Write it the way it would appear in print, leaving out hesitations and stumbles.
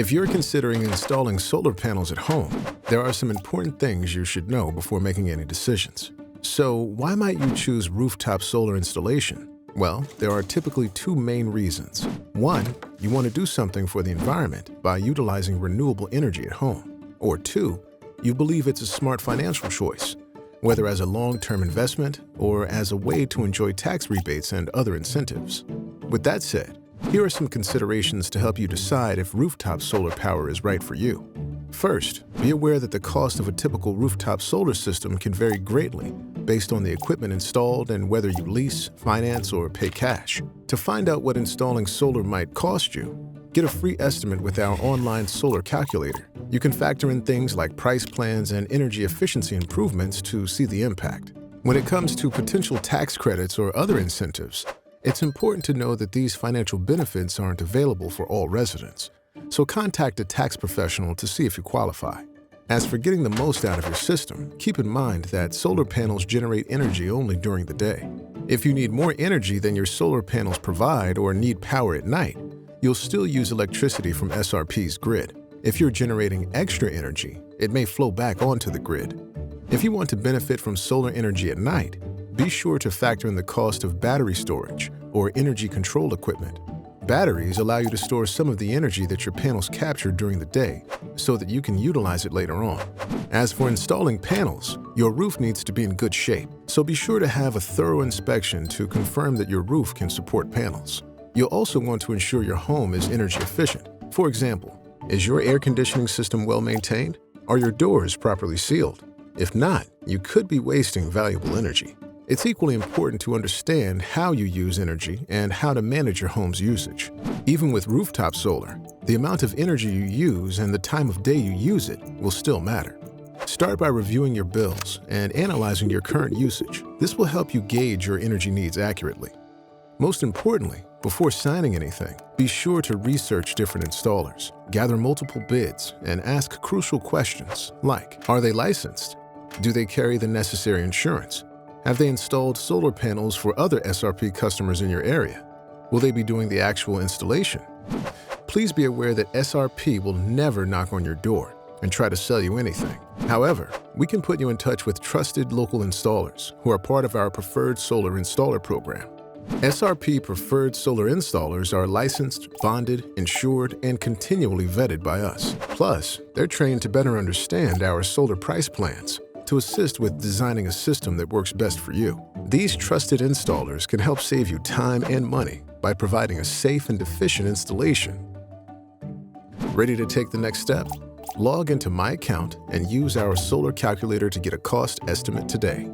If you're considering installing solar panels at home, there are some important things you should know before making any decisions. So why might you choose rooftop solar installation? Well, there are typically two main reasons. One, you want to do something for the environment by utilizing renewable energy at home. Or two, you believe it's a smart financial choice, whether as a long-term investment or as a way to enjoy tax rebates and other incentives. With that said, here are some considerations to help you decide if rooftop solar power is right for you. First, be aware that the cost of a typical rooftop solar system can vary greatly based on the equipment installed and whether you lease, finance, or pay cash. To find out what installing solar might cost you, get a free estimate with our online solar calculator. You can factor in things like price plans and energy efficiency improvements to see the impact. When it comes to potential tax credits or other incentives, it's important to know that these financial benefits aren't available for all residents, so contact a tax professional to see if you qualify. As for getting the most out of your system, keep in mind that solar panels generate energy only during the day. If you need more energy than your solar panels provide or need power at night, you'll still use electricity from SRP's grid. If you're generating extra energy, it may flow back onto the grid. If you want to benefit from solar energy at night, be sure to factor in the cost of battery storage or energy control equipment. Batteries allow you to store some of the energy that your panels capture during the day so that you can utilize it later on. As for installing panels, your roof needs to be in good shape, so be sure to have a thorough inspection to confirm that your roof can support panels. You'll also want to ensure your home is energy efficient. For example, is your air conditioning system well maintained? Are your doors properly sealed? If not, you could be wasting valuable energy. It's equally important to understand how you use energy and how to manage your home's usage. Even with rooftop solar, the amount of energy you use and the time of day you use it will still matter. Start by reviewing your bills and analyzing your current usage. This will help you gauge your energy needs accurately. Most importantly, before signing anything, be sure to research different installers, gather multiple bids, and ask crucial questions like, are they licensed? Do they carry the necessary insurance? Have they installed solar panels for other SRP customers in your area? Will they be doing the actual installation? Please be aware that SRP will never knock on your door and try to sell you anything. However, we can put you in touch with trusted local installers who are part of our Preferred Solar Installer program. SRP Preferred Solar Installers are licensed, bonded, insured, and continually vetted by us. Plus, they're trained to better understand our solar price plans to assist with designing a system that works best for you. These trusted installers can help save you time and money by providing a safe and efficient installation. Ready to take the next step? Log into My Account and use our solar calculator to get a cost estimate today.